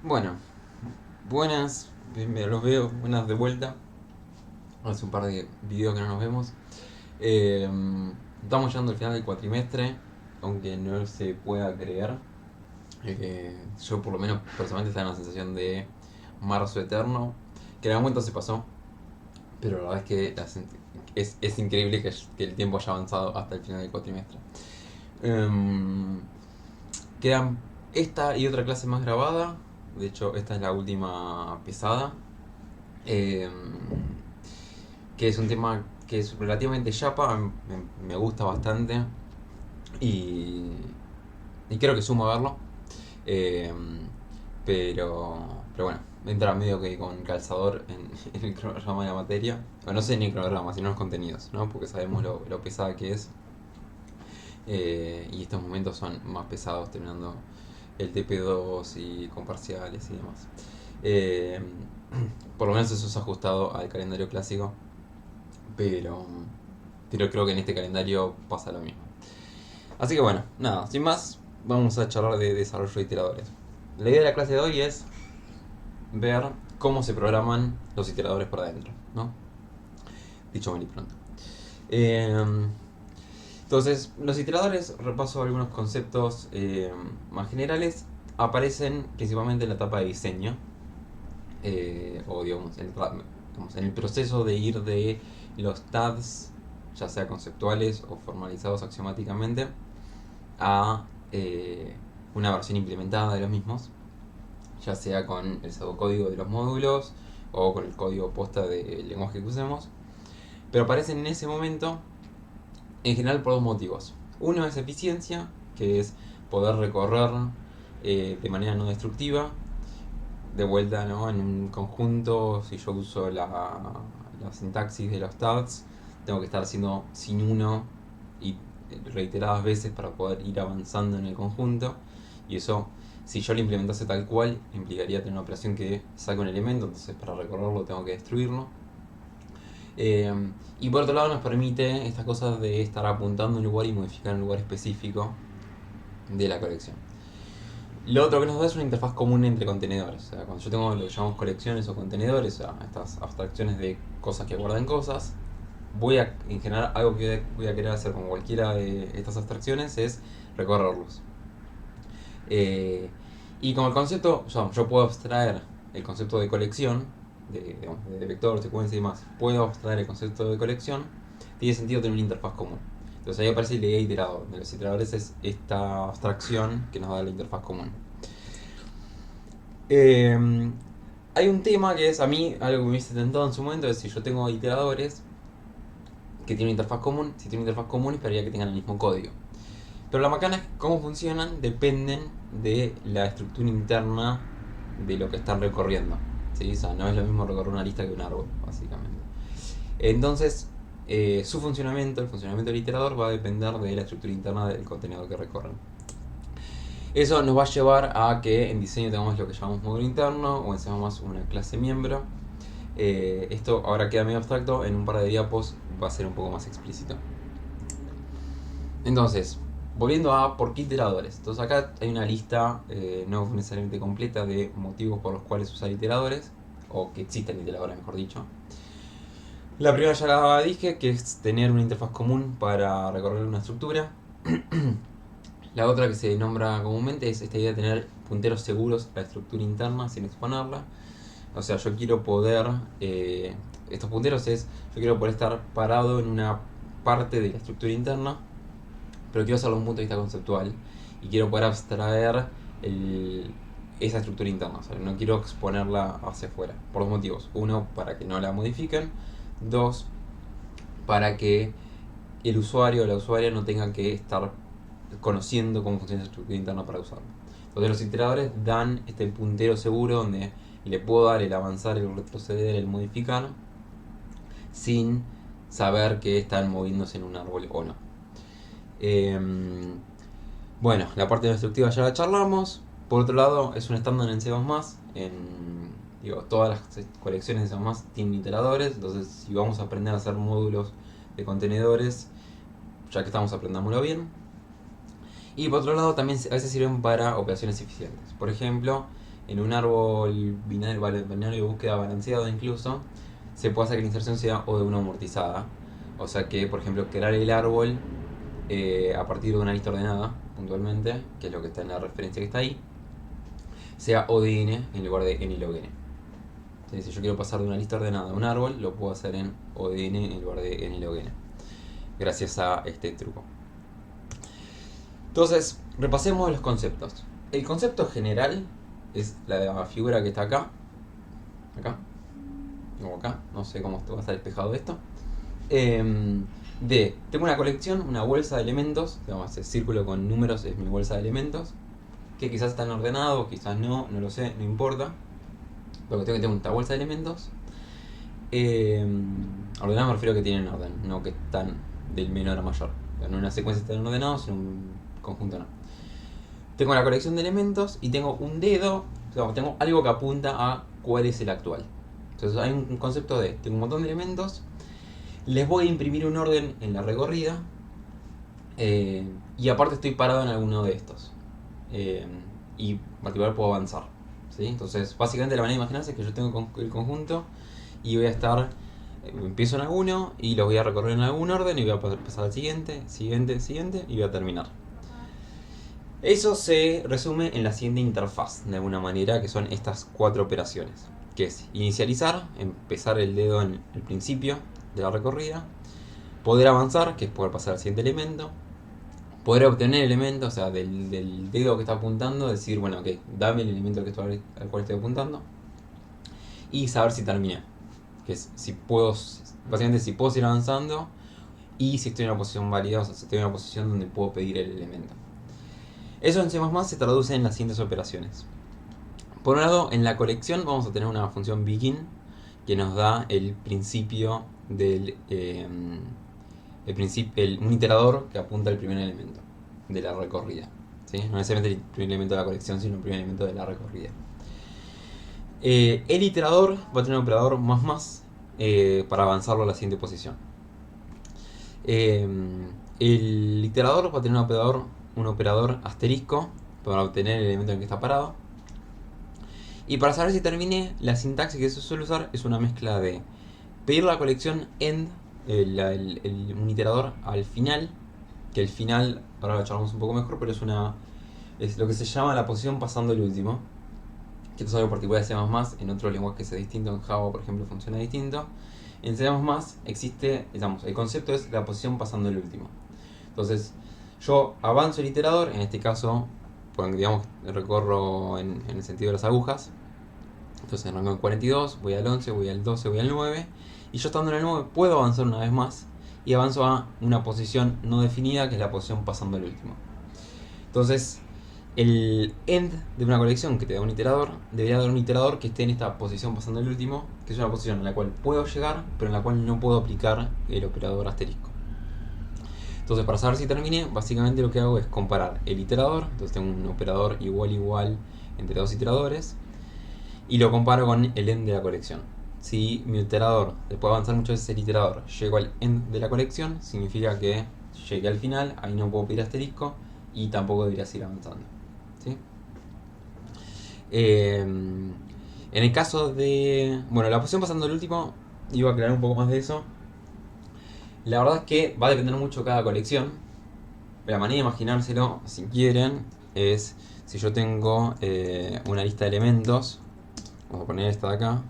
Bueno, buenas, me los veo, buenas de vuelta. Hace un par de videos que no nos vemos. Eh, Estamos llegando al final del cuatrimestre, aunque no se pueda creer. Yo por lo menos personalmente estaba en la sensación de marzo eterno, que en algún momento se pasó, pero la verdad es que es increíble que el tiempo haya avanzado hasta el final del cuatrimestre. Eh, Quedan esta y otra clase más grabada. De hecho, esta es la última pesada. eh, que es un tema que es relativamente chapa, me gusta bastante y, y creo que sumo a verlo. Eh, pero bueno, entra medio que con calzador en el cronograma de la materia. Bueno, no sé ni el cronograma, sino los contenidos, ¿no? Porque sabemos lo pesada que es. Y estos momentos son más pesados terminando el TP2 y con parciales y demás. Eh, por lo menos eso es ajustado al calendario clásico, pero, pero creo que en este calendario pasa lo mismo. Así que bueno, nada, sin más, vamos a charlar de desarrollo de iteradores. La idea de la clase de hoy es ver cómo se programan los iteradores por adentro, ¿no? Dicho mal y pronto. Eh, entonces, los iteradores, repaso algunos conceptos más generales, aparecen principalmente en la etapa de diseño, o digamos en el proceso de ir de los TADS, ya sea conceptuales o formalizados axiomáticamente, a una versión implementada de los mismos, ya sea con el pseudocódigo de los módulos o con el código posta del lenguaje que usemos, pero aparecen en ese momento en general por dos motivos. Uno es eficiencia, que es poder recorrer de manera no destructiva, de vuelta, ¿no? En un conjunto, si yo uso la sintaxis de los tags, tengo que estar haciendo sin uno y reiteradas veces para poder ir avanzando en el conjunto. Y eso, si yo lo implementase tal cual, implicaría tener una operación que saque un elemento, entonces para recorrerlo tengo que destruirlo. Eh, y por otro lado nos permite estas cosas de estar apuntando a un lugar y modificar un lugar específico de la colección. Lo otro que nos da es una interfaz común entre contenedores. O sea, cuando yo tengo lo que llamamos colecciones o contenedores, o sea, estas abstracciones de cosas que guardan cosas, en general, algo que voy a querer hacer con cualquiera de estas abstracciones es recorrerlos. Eh, y como el concepto, yo puedo abstraer el concepto de colección, de vector, secuencia y demás, puedo abstraer el concepto de colección, tiene sentido tener una interfaz común. Entonces ahí aparece la idea de iterador. De los iteradores es esta abstracción que nos da la interfaz común. Eh, Hay un tema que es a mí, algo que me hubiese tentado en su momento, es si yo tengo iteradores que tienen una interfaz común, si tienen una interfaz común esperaría que tengan el mismo código. Pero la macana es que cómo funcionan dependen de la estructura interna de lo que están recorriendo. ¿Sí? O sea, no es lo mismo recorrer una lista que un árbol, básicamente. Entonces, su funcionamiento, el funcionamiento del iterador, va a depender de la estructura interna del contenedor que recorren. Eso nos va a llevar a que en diseño tengamos lo que llamamos módulo interno o en C++ una clase miembro. Esto ahora queda medio abstracto, en un par de diapos va a ser un poco más explícito. Entonces, volviendo a por qué iteradores. Entonces acá hay una lista no necesariamente completa de motivos por los cuales usar iteradores, o que existen iteradores mejor dicho. La primera ya la dije, que es tener una interfaz común para recorrer una estructura. La otra que se nombra comúnmente es esta idea de tener punteros seguros a la estructura interna sin exponerla. O sea, yo quiero poder... estos punteros yo quiero poder estar parado en una parte de la estructura interna, pero quiero hacerlo desde un punto de vista conceptual y quiero poder abstraer esa estructura interna. O sea, no quiero exponerla hacia afuera, por dos motivos. Uno, para que no la modifiquen. Dos, para que el usuario o la usuaria no tenga que estar conociendo cómo funciona esa estructura interna para usarlo. Entonces los iteradores dan este puntero seguro donde le puedo dar el avanzar, el retroceder, el modificar sin saber que están moviéndose en un árbol o no. Eh, bueno, la parte destructiva ya la charlamos. Por otro lado, es un estándar en C++. Todas las colecciones de C++ tienen iteradores. Entonces, si vamos a aprender a hacer módulos de contenedores, ya que estamos aprendámoslo bien. Y por otro lado, también a veces sirven para operaciones eficientes. Por ejemplo, en un árbol binario de búsqueda balanceado incluso, se puede hacer que la inserción sea O de 1 amortizada. O sea que, por ejemplo, crear el árbol a partir de una lista ordenada, puntualmente, que es lo que está en la referencia que está ahí, sea O de n en lugar de n log n. Entonces, si yo quiero pasar de una lista ordenada a un árbol, lo puedo hacer en O de n en lugar de n log n, gracias a este truco. Entonces, repasemos los conceptos. El concepto general es la figura que está acá, o acá, no sé cómo va a estar despejado esto. Tengo una colección, una bolsa de elementos, digamos, el círculo con números es mi bolsa de elementos, que quizás están ordenados, quizás no lo sé, no importa. Lo que tengo esta bolsa de elementos. Ordenados me refiero a que tienen orden, no que están del menor a mayor. No en una secuencia están ordenados, en un conjunto no. Tengo la colección de elementos y tengo un dedo, digamos, tengo algo que apunta a cuál es el actual. Entonces hay un concepto de, tengo un montón de elementos, les voy a imprimir un orden en la recorrida y aparte estoy parado en alguno de estos. Y en particular puedo avanzar, ¿sí? Entonces básicamente la manera de imaginarse es que yo tengo el conjunto y voy a estar, empiezo en alguno y los voy a recorrer en algún orden y voy a pasar al siguiente y voy a terminar. Eso se resume en la siguiente interfaz, de alguna manera, que son estas 4 operaciones, que es inicializar, empezar el dedo en el principio de la recorrida, poder avanzar, que es poder pasar al siguiente elemento, poder obtener elementos, o sea, del dedo que está apuntando, decir, bueno, ok, dame el elemento al cual estoy apuntando, y saber si terminé, que es si puedo, básicamente si puedo seguir avanzando y si estoy en una posición válida, o sea, si estoy en una posición donde puedo pedir el elemento. Eso en C++ se traduce en las siguientes operaciones. Por un lado, en la colección vamos a tener una función begin que nos da el principio del un iterador que apunta al primer elemento de la recorrida, ¿sí? No necesariamente el primer elemento de la colección, sino el primer elemento de la recorrida. El iterador va a tener un operador más para avanzarlo a la siguiente posición. El iterador va a tener un operador asterisco para obtener el elemento en el que está parado. Y para saber si terminé, la sintaxis que se suele usar es una mezcla de pedir la colección end, un iterador al final, que el final, ahora lo charlamos un poco mejor, pero es lo que se llama la posición pasando el último, que esto es algo particular de C++, en otros lenguajes es distinto, en Java por ejemplo funciona distinto. En C++ existe, digamos, el concepto es la posición pasando el último. Entonces, yo avanzo el iterador, en este caso, pues, digamos, recorro en el sentido de las agujas. Entonces arranco en 42, voy al 11, voy al 12, voy al 9. Y yo estando en el 9 puedo avanzar una vez más y avanzo a una posición no definida, que es la posición pasando el último. Entonces, el end de una colección que te da un iterador, debería dar un iterador que esté en esta posición pasando el último, que es una posición en la cual puedo llegar, pero en la cual no puedo aplicar el operador asterisco. Entonces, para saber si terminé, básicamente lo que hago es comparar el iterador. Entonces tengo un operador igual entre dos iteradores y lo comparo con el end de la colección. Si mi iterador, después de avanzar muchas veces el iterador, llego al end de la colección, significa que llegué al final, ahí no puedo pedir asterisco y tampoco debería seguir avanzando, ¿sí? En el caso de... Bueno, la posición pasando el último, iba a aclarar un poco más de eso. La verdad es que va a depender mucho de cada colección. La manera de imaginárselo, si quieren, es si yo tengo una lista de elementos. Vamos a poner esta de acá.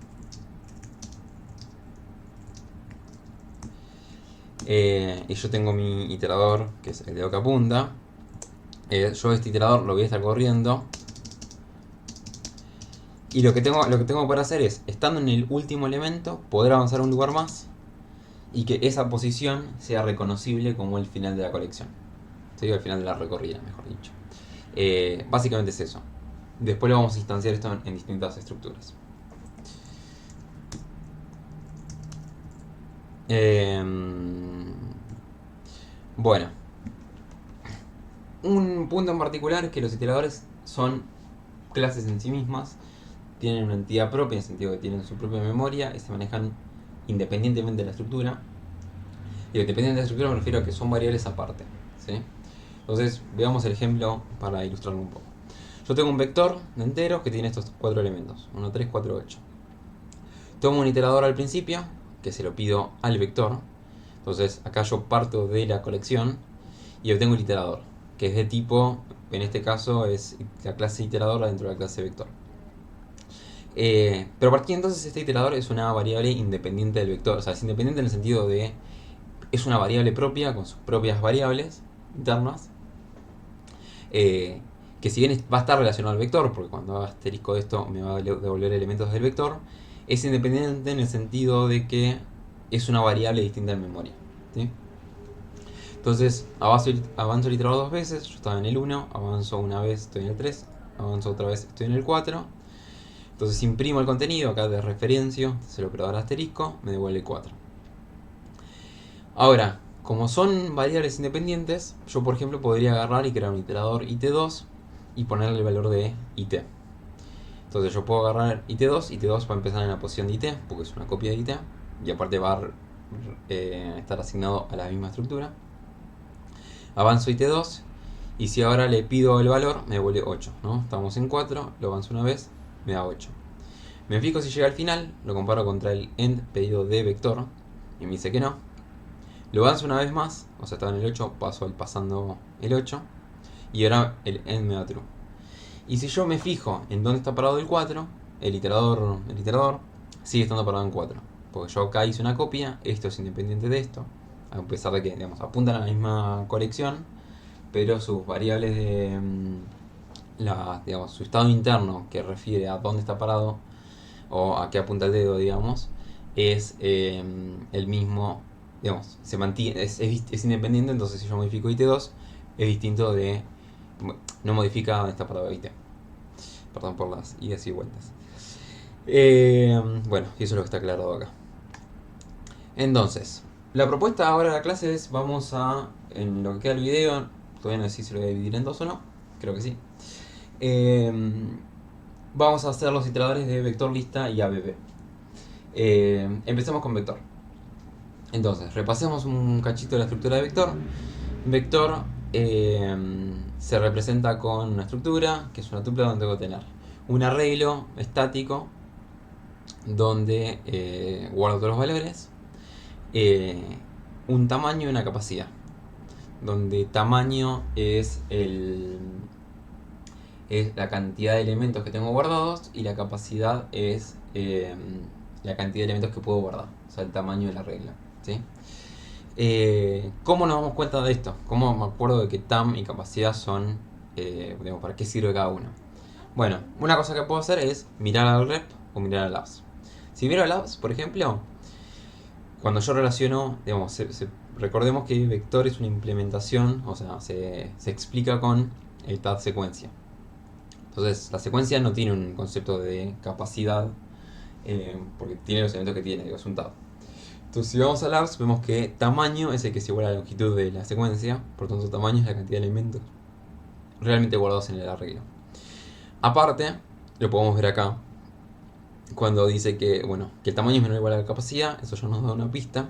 Y yo tengo mi iterador, que es el dedo que apunta. Yo este iterador lo voy a estar corriendo. Y lo que tengo que poder hacer es, estando en el último elemento, poder avanzar un lugar más y que esa posición sea reconocible como el final de la colección. Sería el final de la recorrida, mejor dicho. Básicamente es eso. Después lo vamos a instanciar esto en distintas estructuras. Bueno, un punto en particular es que los iteradores son clases en sí mismas, tienen una entidad propia, en el sentido que tienen su propia memoria y se manejan independientemente de la estructura. Y independientemente de la estructura me refiero a que son variables aparte, ¿sí? Entonces, veamos el ejemplo para ilustrarlo un poco. Yo tengo un vector de enteros que tiene estos 4 elementos, 1, 3, 4, 8. Tomo un iterador al principio, que se lo pido al vector. Entonces acá yo parto de la colección y obtengo el iterador, que es de tipo, en este caso es la clase iterador dentro de la clase vector. Pero a partir de entonces este iterador es una variable independiente del vector, o sea, es independiente en el sentido de es una variable propia con sus propias variables internas, que si bien va a estar relacionado al vector, porque cuando haga asterisco de esto me va a devolver elementos del vector, es independiente en el sentido de que es una variable distinta en memoria, ¿sí? Entonces avanzo el iterador 2 veces, yo estaba en el 1, avanzo una vez, estoy en el 3, avanzo otra vez, estoy en el 4. Entonces imprimo el contenido acá de referencio, se lo operador asterisco, me devuelve 4. Ahora, como son variables independientes, yo por ejemplo podría agarrar y crear un iterador it2 y ponerle el valor de it. Entonces yo puedo agarrar it2 va a empezar en la posición de it, porque es una copia de it, y aparte va a estar asignado a la misma estructura. Avanzo it2, y si ahora le pido el valor, me devuelve 8, ¿no? Estamos en 4, lo avanzo una vez, me da 8. Me fijo si llega al final, lo comparo contra el end pedido de vector, y me dice que no. Lo avanzo una vez más, o sea, estaba en el 8, paso al pasando el 8, y ahora el end me da true. Y si yo me fijo en dónde está parado el 4, el iterador sigue estando parado en 4. Porque yo acá hice una copia, esto es independiente de esto, a pesar de que, digamos, apuntan a la misma colección, pero sus variables de digamos, su estado interno, que refiere a dónde está parado o a qué apunta el dedo, digamos, es el mismo, digamos, se mantiene, es independiente. Entonces si yo modifico IT2 es distinto de, no modifica dónde está parado IT. Perdón por las idas y vueltas. Bueno, y eso es lo que está aclarado acá. Entonces, la propuesta ahora de la clase es, vamos a, en lo que queda del video, todavía no sé si lo voy a dividir en dos o no, creo que sí. Vamos a hacer los iteradores de vector lista y ABB. Empecemos con vector. Entonces, repasemos un cachito de la estructura de vector. Vector se representa con una estructura, que es una tupla donde tengo que tener un arreglo estático donde guardo todos los valores, un tamaño y una capacidad, donde tamaño es la cantidad de elementos que tengo guardados y la capacidad es la cantidad de elementos que puedo guardar, o sea, el tamaño de la regla, ¿sí? ¿Cómo nos damos cuenta de esto? ¿Cómo me acuerdo de que tam y capacidad son, digamos, para qué sirve cada uno? Bueno, una cosa que puedo hacer es mirar al rep o mirar al labs. Si miro al labs, por ejemplo, cuando yo relaciono, digamos, recordemos que vector es una implementación, o sea, se explica con el tab secuencia. Entonces, la secuencia no tiene un concepto de capacidad, porque tiene los elementos que tiene, digo, es un tab. Entonces, si vamos a labs, vemos que tamaño es el que es igual a la longitud de la secuencia, por tanto, tamaño es la cantidad de elementos realmente guardados en el arreglo. Aparte, lo podemos ver acá, cuando dice que, bueno, que el tamaño es menor o igual a la capacidad, eso ya nos da una pista.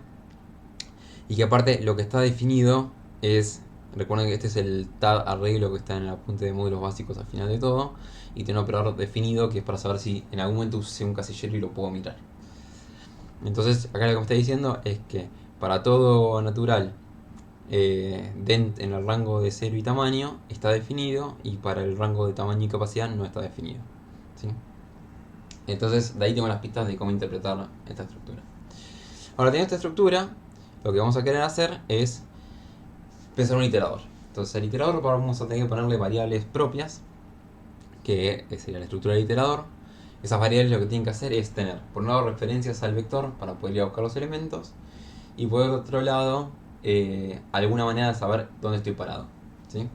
Y que aparte lo que está definido es, recuerden que este es el tab arreglo que está en el apunte de módulos básicos al final de todo, y tiene un operador definido que es para saber si en algún momento usé un casillero y lo puedo mirar. Entonces acá lo que me está diciendo es que para todo natural en el rango de 0 y tamaño está definido, y para el rango de tamaño y capacidad no está definido, ¿sí? Entonces de ahí tengo las pistas de cómo interpretar esta estructura. Ahora, teniendo esta estructura, lo que vamos a querer hacer es pensar un iterador. Entonces al iterador vamos a tener que ponerle variables propias, que sería la estructura del iterador. Esas variables lo que tienen que hacer es tener, por un lado, referencias al vector para poder ir a buscar los elementos, y por otro lado, alguna manera de saber dónde estoy parado, ¿sí?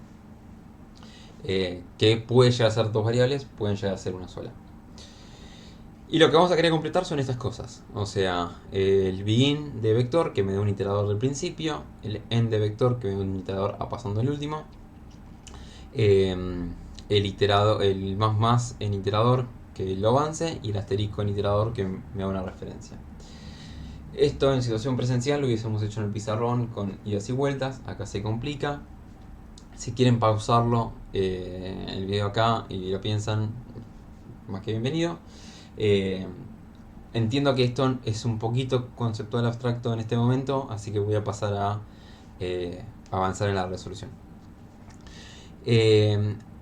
Que puede llegar a ser dos variables, pueden llegar a ser una sola. Y lo que vamos a querer completar son estas cosas, o sea, el begin de vector, que me da un iterador del principio, el end de vector, que me da un iterador a pasando el último, el más en iterador, que lo avance, y el asterisco en iterador, que me da una referencia. Esto en situación presencial lo hubiésemos hecho en el pizarrón con idas y vueltas, acá se complica. Si quieren pausarlo el video acá y lo piensan, más que bienvenido. Entiendo que esto es un poquito conceptual abstracto en este momento, así que voy a pasar a avanzar en la resolución.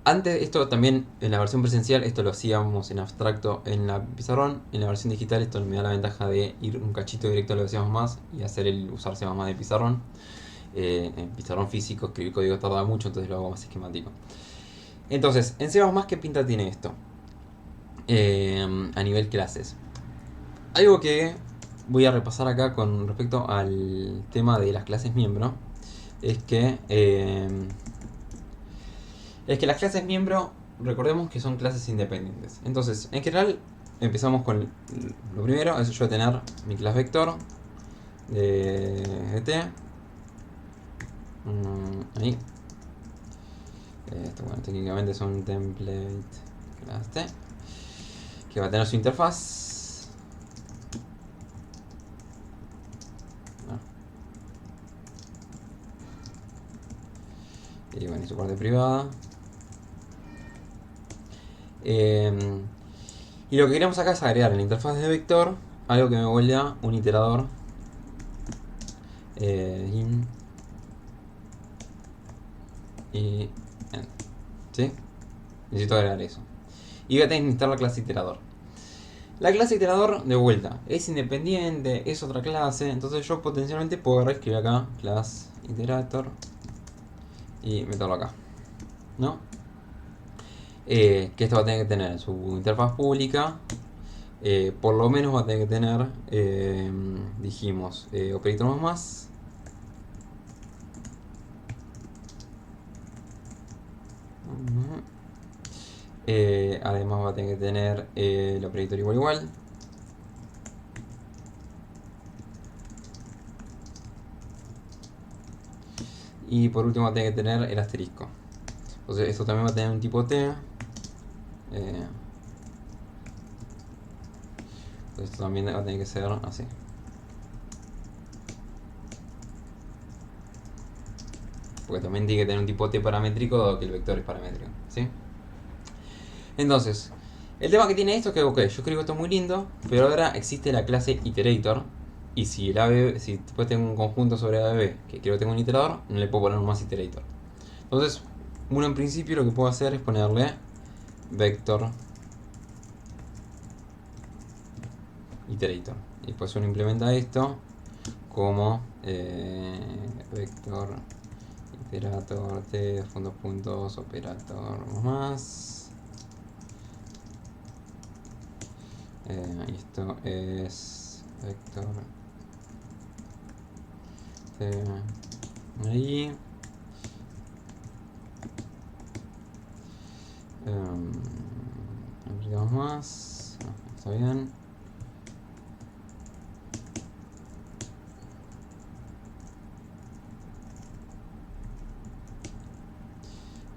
Antes, esto también en la versión presencial, esto lo hacíamos en abstracto en la pizarrón. En la versión digital, esto me da la ventaja de ir un cachito directo a lo que hacíamos más y hacer usar C++ de pizarrón. En pizarrón físico, escribir código tarda mucho, entonces lo hago más esquemático. Entonces, en C++, ¿qué pinta tiene esto? A nivel clases. Algo que voy a repasar acá con respecto al tema de las clases miembro es que las clases miembro, recordemos que son clases independientes. Entonces, en general, empezamos con lo primero, es yo tener mi clase vector de t. Ahí. Esto, bueno, técnicamente es un template class t, que va a tener su interfaz. Y bueno, y su parte privada. Y lo que queremos acá es agregar en la interfaz de vector algo que me vuelva un iterador in y end. ¿Sí? Necesito agregar eso. Y voy a tener que instalar la clase iterador. La clase iterador, de vuelta, es independiente, es otra clase, entonces yo potencialmente puedo agarrar y escribir acá class iterator y meterlo acá, ¿no? Que esto va a tener que tener su interfaz pública, por lo menos va a tener que tener, dijimos, operator más. Además va a tener que tener el operator igual. Y por último va a tener que tener el asterisco. Entonces esto también va a tener un tipo T. Entonces esto también va a tener que ser así. Porque también tiene que tener un tipo T paramétrico, dado que el vector es paramétrico, ¿sí? Entonces, el tema que tiene esto es que, ok, yo escribo esto muy lindo, pero ahora existe la clase iterator. Y si el ABB, si después tengo un conjunto sobre ABB que quiero que tenga un iterador, no le puedo poner un más iterator. Entonces, uno en principio lo que puedo hacer es ponerle vector iterator. Y después uno implementa esto como vector iterator t puntos operator más. Y esto es vector t ahí. Aplicamos más. Está bien.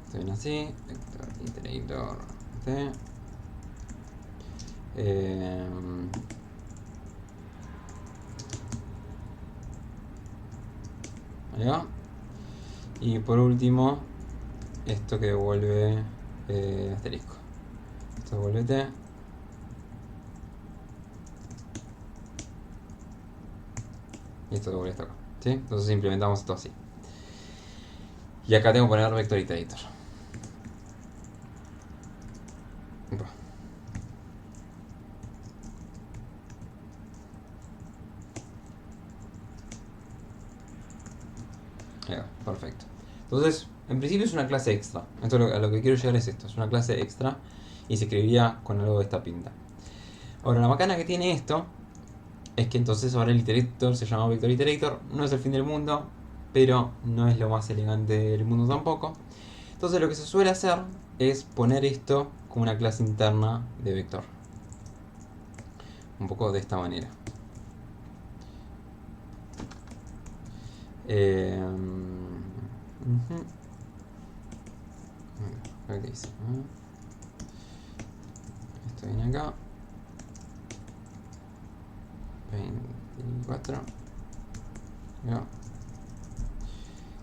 Está bien así. Vector iterator t. Ahí va. Y por último, esto que devuelve asterisco. Esto devuelve t. Y esto devuelve esto acá. ¿Sí? Entonces implementamos esto así. Y acá tengo que poner vector iterator. Perfecto. Entonces, en principio es una clase extra. Esto a lo que quiero llegar es esto. Es una clase extra y se escribiría con algo de esta pinta. Ahora, la macana que tiene esto es que entonces ahora el iterator se llama vector iterator. No es el fin del mundo, pero no es lo más elegante del mundo tampoco. Entonces lo que se suele hacer es poner esto como una clase interna de vector. Un poco de esta manera. ¿Qué dice? Esto viene acá. 24. Ya.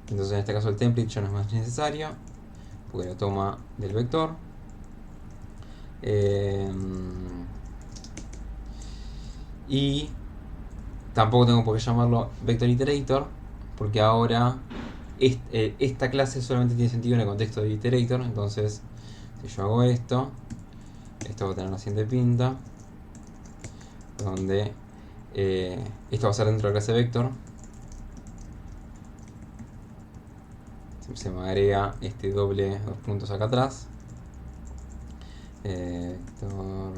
Entonces en este caso el template ya no es más necesario, porque lo toma del vector. Y tampoco tengo por qué llamarlo vector iterator, porque ahora esta clase solamente tiene sentido en el contexto de iterator. Entonces si yo hago esto va a tener la siguiente pinta, donde esto va a ser dentro de la clase vector. Se me agrega este doble dos puntos acá atrás, vector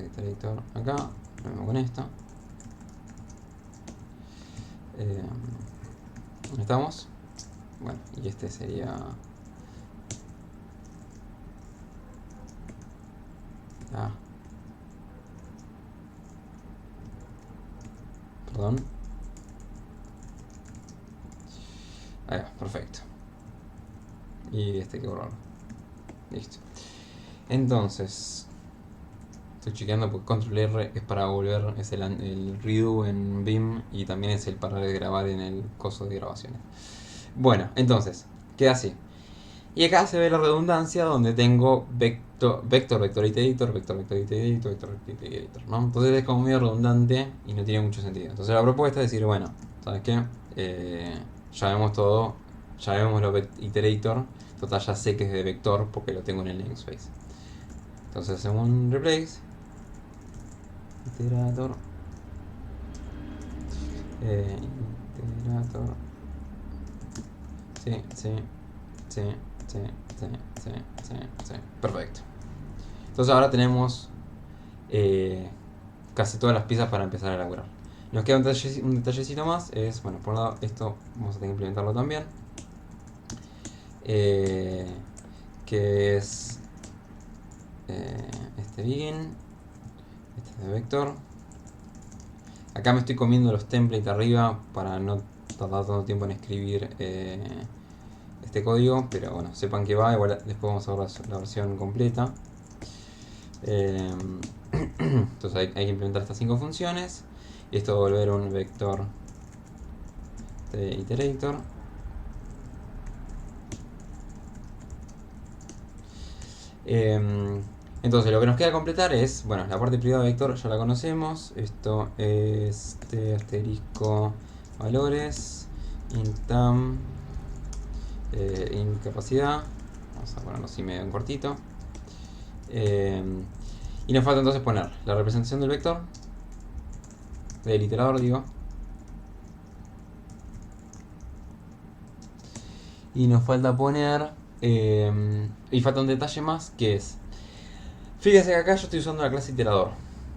iterator acá, lo mismo con esto. ¿Dónde estamos? Bueno, y este sería... perdón. Ahí va, perfecto. Y este hay que borrarlo. Listo. Entonces, estoy chequeando porque Control R es para volver, es el redo en Vim, y también es el para grabar en el coso de grabaciones. Bueno, entonces, queda así. Y acá se ve la redundancia donde tengo vector iterator, vector iterator, ¿no? Entonces es como medio redundante y no tiene mucho sentido. Entonces la propuesta es decir, bueno, ¿sabes qué? Llamemos todo, llamémoslo iterator. Total, ya sé que es de vector porque lo tengo en el namespace. Entonces hacemos un replace iterator iterator. Sí. Perfecto. Entonces ahora tenemos casi todas las piezas para empezar a elaborar. Nos queda un detallecito más, es, bueno, por un lado esto vamos a tener que implementarlo también, que es este begin, este es de vector. Acá me estoy comiendo los templates arriba para no tardar tanto tiempo en escribir este código, pero bueno, sepan que va, igual después vamos a ver la versión completa. Entonces hay que implementar estas 5 funciones, y esto va a volver un vector de iterator. Entonces lo que nos queda completar es, bueno, la parte privada de vector ya la conocemos. Esto es asterisco valores intam incapacidad. Vamos a ponerlo así medio en cortito. Y nos falta entonces poner la representación del vector, del iterador digo. Y nos falta poner... y falta un detalle más, que es... Fíjense que acá yo estoy usando la clase iterador,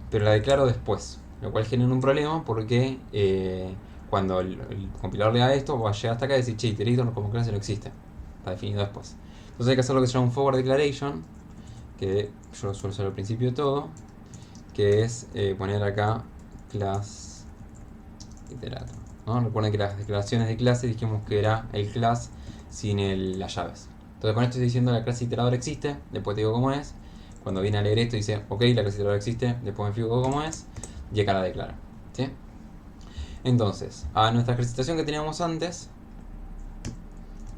pero la declaro después, lo cual genera un problema porque cuando el compilador lea esto, va a llegar hasta acá y decir, che, iterator como clase no existe, está definido después. Entonces hay que hacer lo que se llama un forward declaration, que yo lo suelo hacer al principio de todo, que es poner acá class iterator, ¿no? Recuerden que las declaraciones de clase dijimos que era el class sin las llaves. Entonces con esto estoy diciendo la clase iterador existe, después te digo cómo es. Cuando viene a leer esto dice, ok, la clase iterador existe, después me fijo cómo es, y acá la declara, ¿sí? Entonces, a nuestra ejercitación que teníamos antes,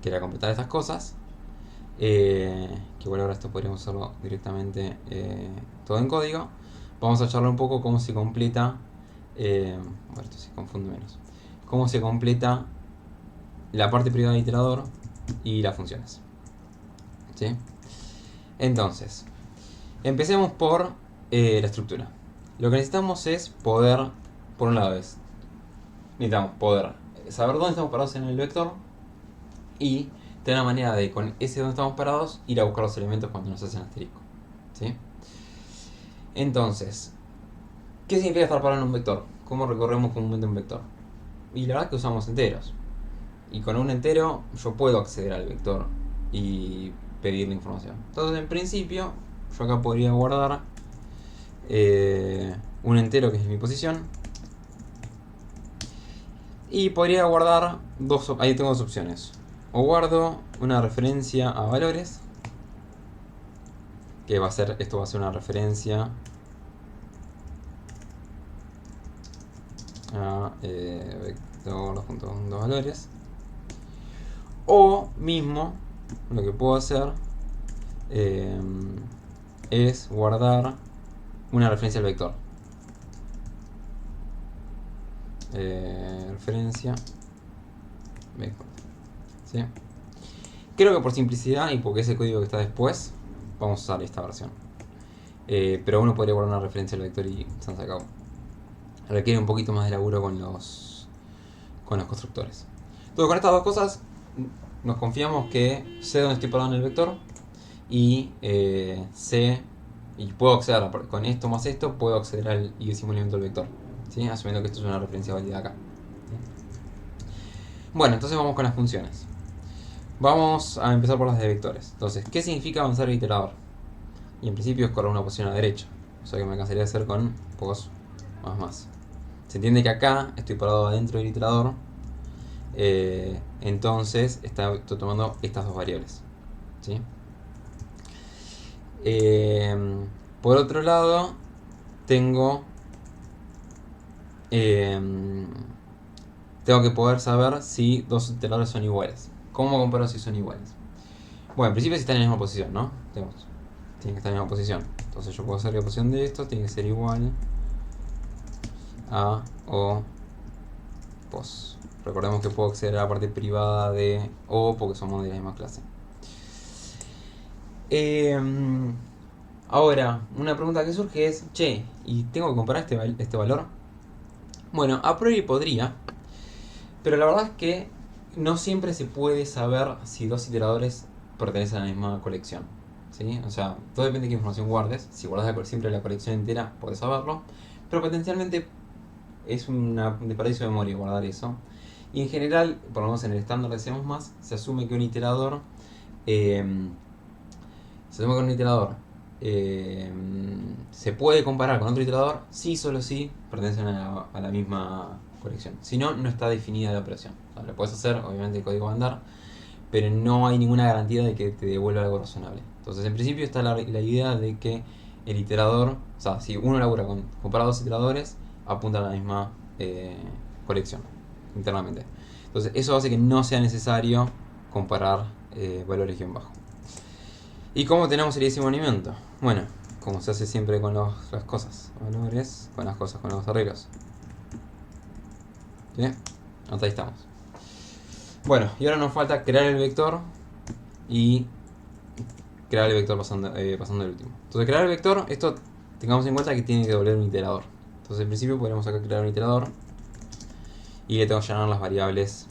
que era completar estas cosas, que igual ahora esto podríamos hacerlo directamente todo en código. Vamos a charlar un poco cómo se completa, bueno, esto se confunde menos, cómo se completa la parte privada del iterador y las funciones, ¿sí? Entonces, empecemos por la estructura. Lo que necesitamos es poder, por un lado necesitamos poder saber dónde estamos parados en el vector y tener una manera de, con ese donde estamos parados, ir a buscar los elementos cuando nos hacen asterisco, ¿sí? Entonces, ¿qué significa estar parado en un vector? ¿Cómo recorremos comúnmente un vector? Y la verdad es que usamos enteros. Y con un entero yo puedo acceder al vector y pedir la información. Entonces, en principio, yo acá podría guardar un entero que es mi posición. Y podría guardar ahí tengo dos opciones. O guardo una referencia a valores, que va a ser, esto va a ser una referencia a tengo que guardar junto con dos valores. O mismo, lo que puedo hacer es guardar una referencia al vector. Referencia vector. ¿Sí? Creo que por simplicidad y porque es el código que está después, vamos a usar esta versión. Pero uno podría guardar una referencia al vector y se acabó. Requiere un poquito más de laburo con los constructores. Entonces, con estas dos cosas nos confiamos que sé dónde estoy parado en el vector y sé y puedo acceder con esto más esto, puedo acceder al elemento del vector, ¿sí? Asumiendo que esto es una referencia válida acá. Bueno, entonces vamos con las funciones. Vamos a empezar por las de vectores. Entonces, ¿qué significa avanzar el iterador? Y en principio es correr una posición a la derecha, o sea que me alcanzaría a hacer con pos más. Se entiende que acá estoy parado adentro del iterador, entonces estoy tomando estas dos variables, ¿sí? Por otro lado, tengo que poder saber si dos iteradores son iguales. ¿Cómo comparo si son iguales? Bueno, en principio si están en la misma posición, ¿no? Tienen que estar en la misma posición. Entonces yo puedo hacer la posición de estos, tiene que ser igual a O pos. Recordemos que puedo acceder a la parte privada de O porque somos de la misma clase. Ahora, una pregunta que surge es, che, ¿y tengo que comparar este valor? Bueno, a priori podría, pero la verdad es que no siempre se puede saber si dos iteradores pertenecen a la misma colección, ¿sí? O sea, todo depende de qué información guardes. Si guardas siempre la colección entera, puedes saberlo, pero potencialmente es un desperdicio de memoria guardar eso. Y en general, por lo menos en el estándar de C++, se asume que un iterador se puede comparar con otro iterador si solo si pertenecen a la misma colección. Si no, no está definida la operación. O sea, lo puedes hacer, obviamente el código va a andar, pero no hay ninguna garantía de que te devuelva algo razonable. Entonces, en principio está la idea de que el iterador, o sea, si uno labura con comparar dos iteradores, apunta a la misma colección internamente. Entonces, eso hace que no sea necesario comparar valores guión bajo. ¿Y cómo tenemos el movimiento? Bueno, como se hace siempre con las cosas, valores, con los arreglos. ¿Bien? Hasta ahí estamos. Bueno, y ahora nos falta crear el vector y crear el vector pasando el último. Entonces, crear el vector, esto tengamos en cuenta que tiene que devolver un iterador. Entonces, en principio podemos acá crear un iterador y le tengo que llenar las variables.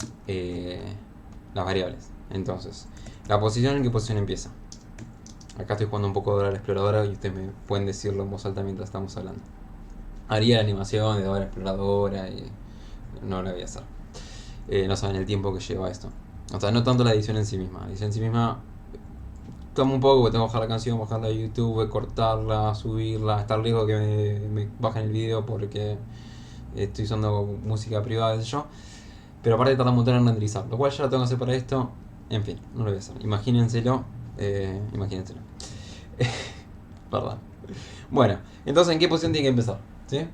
Entonces, la posición, ¿en qué posición empieza? Acá estoy jugando un poco de Dora la Exploradora y ustedes me pueden decirlo en voz alta mientras estamos hablando. Haría la animación de Dora la Exploradora y no la voy a hacer. No saben el tiempo que lleva esto. O sea, no tanto la edición en sí misma. La edición en sí misma toma un poco porque tengo que bajar la canción, bajarla a YouTube, cortarla, subirla, estar riesgo que me bajen el video porque estoy usando música privada, qué sé yo. Pero aparte tarda un montón en renderizar, lo cual ya lo tengo que hacer para esto. En fin, no lo voy a hacer. Imagínenselo. Perdón. Bueno, entonces ¿en qué posición tiene que empezar? ¿Sí?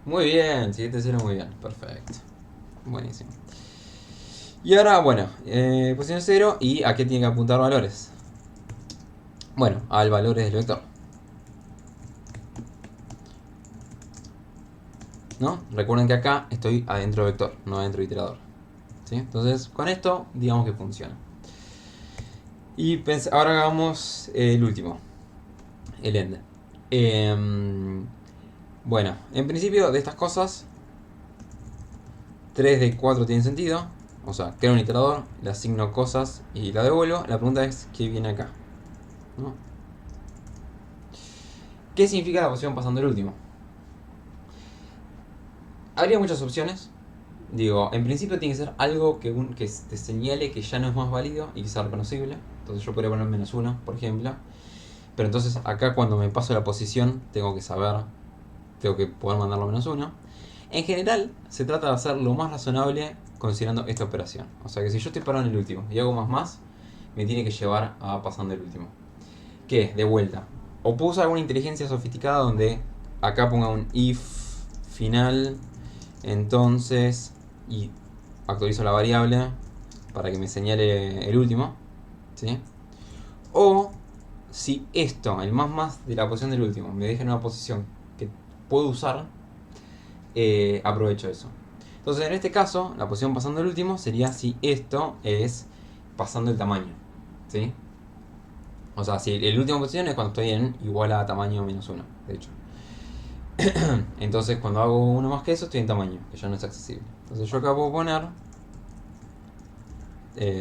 Muy bien, siguiente cero, muy bien, perfecto. Buenísimo. Y ahora, bueno, posición 0 y ¿a qué tiene que apuntar valores? Bueno, al valores del vector. ¿No? Recuerden que acá estoy adentro del vector, no adentro del iterador. ¿Sí? Entonces, con esto, digamos que funciona. Y ahora hagamos el último, el end. Bueno, en principio de estas cosas, 3 de 4 tienen sentido. O sea, creo un iterador, le asigno cosas y la devuelvo. La pregunta es, ¿qué viene acá? ¿No? ¿Qué significa la posición pasando el último? Habría muchas opciones. Digo, en principio tiene que ser algo que te señale que ya no es más válido y que sea reconocible. Entonces yo podría poner -1, por ejemplo. Pero entonces acá cuando me paso la posición tengo que poder mandarlo -1. En general se trata de hacer lo más razonable considerando esta operación. O sea que si yo estoy parado en el último y hago más, me tiene que llevar a pasando el último. ¿Qué? De vuelta. O puedo usar alguna inteligencia sofisticada donde acá ponga un if final Entonces, y actualizo la variable para que me señale el último, ¿sí? O si esto, el más de la posición del último, me deja en una posición que puedo usar, aprovecho eso. Entonces, en este caso, la posición pasando el último sería si esto es pasando el tamaño, ¿sí? O sea, si el último posición es cuando estoy en igual a tamaño menos 1, de hecho. Entonces, cuando hago uno más que eso, estoy en tamaño, que ya no es accesible. Entonces, yo acá puedo poner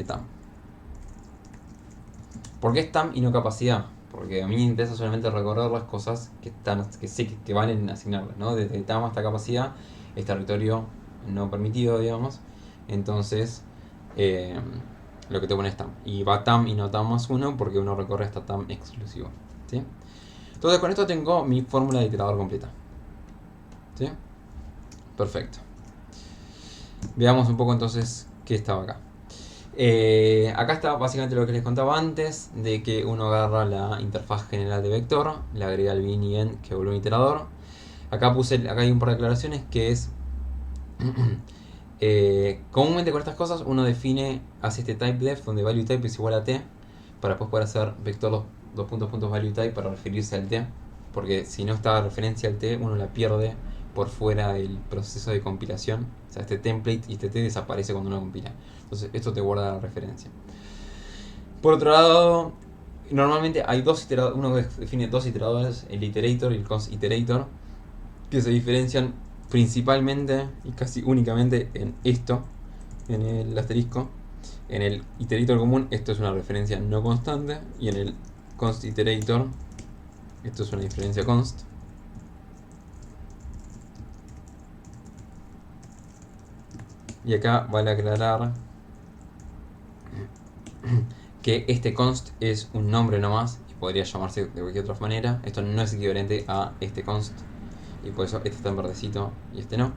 tam. ¿Por qué es tam y no capacidad? Porque a mí me interesa solamente recorrer las cosas que están, que sé que valen asignarlas, ¿no? Desde tam hasta capacidad es territorio no permitido, digamos. Entonces, eh, lo que te pone es tam. Y va tam y no tam más 1 porque uno recorre hasta tam exclusivo, ¿sí? Entonces, con esto tengo mi fórmula de iterador completa, ¿sí? Perfecto. Veamos un poco entonces qué estaba acá. Acá está básicamente lo que les contaba antes, de que uno agarra la interfaz general de vector, le agrega el bin y end que vuelve un iterador. Acá hay un par de aclaraciones que es comúnmente con estas cosas uno define, hace este type def donde value type es igual a t, para después poder hacer vector dos puntos value type para referirse al t, porque si no está referencia al t uno la pierde por fuera del proceso de compilación. O sea, este template y este t desaparece cuando uno compila. Entonces esto te guarda la referencia. Por otro lado, normalmente hay dos iteradores, uno define dos iteradores, el iterator y el const iterator, que se diferencian principalmente y casi únicamente en esto, en el asterisco. En el iterator común esto es una referencia no constante, y en el const iterator esto es una diferencia const. Y acá vale aclarar que este const es un nombre nomás y podría llamarse de cualquier otra manera. Esto no es equivalente a este const y por eso este está en verdecito y este no.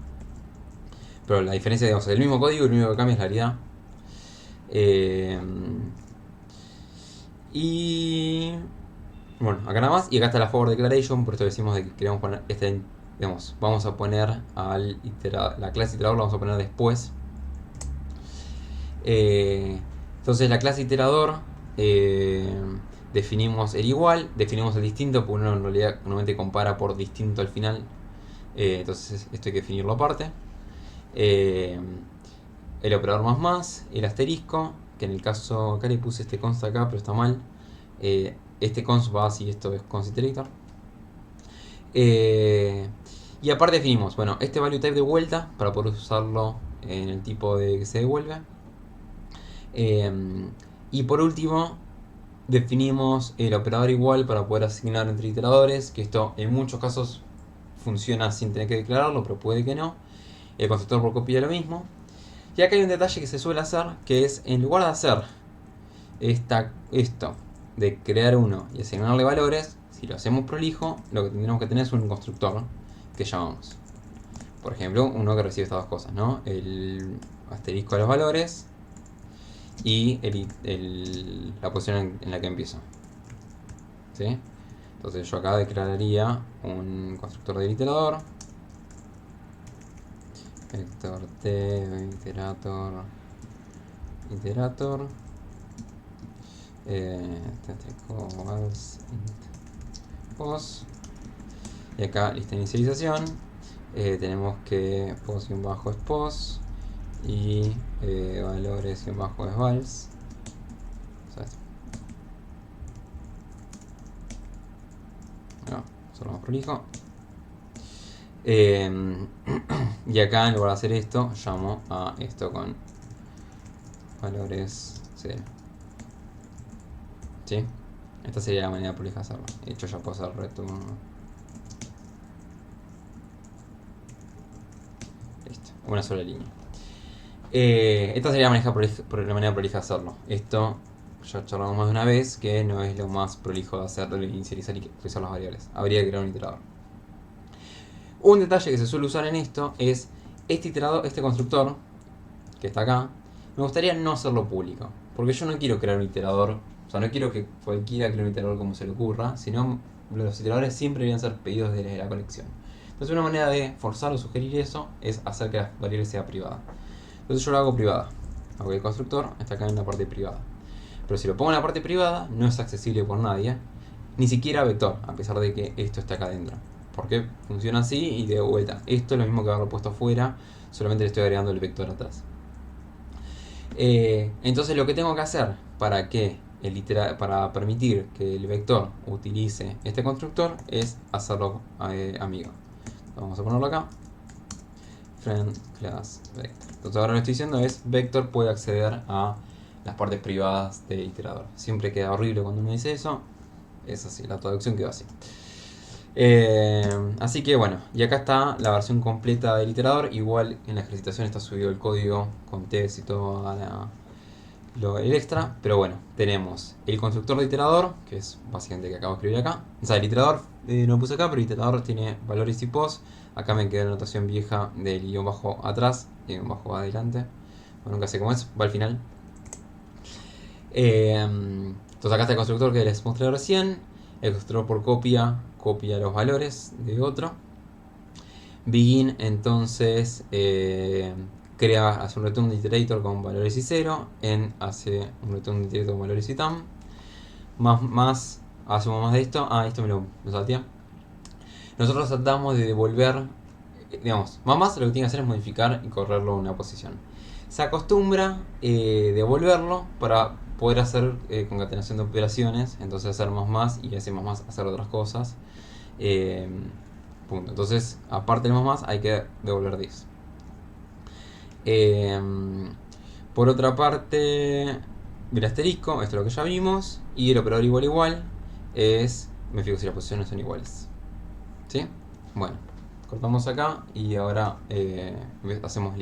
Pero la diferencia, digamos, es el mismo código, lo único que cambia es la realidad. Y bueno, acá nada más. Y acá está la forward declaration, por esto decimos de que queremos poner digamos, vamos a poner la clase iterador, la vamos a poner después. Entonces la clase iterador, definimos el igual, definimos el distinto, porque uno en realidad normalmente compara por distinto al final. Entonces esto hay que definirlo aparte. El operador más, el asterisco, que en el caso acá le puse este const acá, pero está mal. Este const va si esto es const iterator. Y aparte definimos, bueno, este value type de vuelta para poder usarlo en el tipo de que se devuelve. Y por último, definimos el operador igual para poder asignar entre iteradores, que esto en muchos casos funciona sin tener que declararlo, pero puede que no. El constructor por copia lo mismo. Y acá hay un detalle que se suele hacer, que es en lugar de hacer esto de crear uno y asignarle valores, si lo hacemos prolijo, lo que tendremos que tener es un constructor que llamamos. Por ejemplo, uno que recibe estas dos cosas, ¿no? El asterisco de los valores y la posición en la que empiezo, ¿sí? Entonces yo acá declararía un constructor del iterador, vector t, iterator, pos, y acá lista de inicialización. Tenemos que pos-bajo es pos y valores-bajo es vals. No, solo más prolijo. Y acá en lugar de hacer esto, llamo a esto con valores 0. ¿Sí? Esta sería la manera prolija de hacerlo. De hecho ya puedo hacer return. Listo, una sola línea. Esta sería la manera prolija de hacerlo. Esto ya charlamos más de una vez que no es lo más prolijo de hacerlo, de inicializar y utilizar las variables. Habría que crear un iterador. Un detalle que se suele usar en esto es este iterador, este constructor que está acá. Me gustaría no hacerlo público, porque yo no quiero crear un iterador. O sea, no quiero que cualquiera cree un iterador como se le ocurra, sino los iteradores siempre deben ser pedidos desde la colección. Entonces una manera de forzar o sugerir eso es hacer que la variable sea privada. Entonces yo lo hago privada. Hago que el constructor está acá en la parte privada. Pero si lo pongo en la parte privada, no es accesible por nadie, ni siquiera vector, a pesar de que esto está acá adentro. Porque funciona así y de vuelta. Esto es lo mismo que haberlo puesto afuera, solamente le estoy agregando el vector atrás. Entonces lo que tengo que hacer para que para permitir que el vector utilice este constructor es hacerlo amigo. Vamos a ponerlo acá. Friend class vector. Entonces ahora lo que estoy diciendo es vector puede acceder a las partes privadas del iterador. Siempre queda horrible cuando uno dice eso. Es así, la traducción quedó así. Así que bueno, y acá está la versión completa del iterador. Igual en la ejercitación está subido el código con test y todo el extra. Pero bueno, tenemos el constructor de iterador, que es básicamente el que acabo de escribir acá. O sea, el iterador no lo puse acá, pero el iterador tiene valores y post. Acá me queda la notación vieja del guión bajo atrás y guión bajo adelante. Bueno, nunca sé cómo es, va al final. Entonces acá está el constructor que les mostré recién. El constructor por copia los valores de otro. Begin entonces hace un return de iterator con valores y 0. En hace un return de iterator con valores y tam. Hacemos más de esto. Esto me lo salté. Nosotros tratamos de devolver, digamos, más lo que tiene que hacer es modificar y correrlo a una posición. Se acostumbra devolverlo para poder hacer concatenación de operaciones, entonces hacer más y hacer más hacer otras cosas. Punto. Entonces, aparte del más hay que devolver 10. Por otra parte, el asterisco, esto es lo que ya vimos, y el operador igual es, me fijo si las posiciones son iguales. ¿Sí? Bueno, cortamos acá y ahora hacemos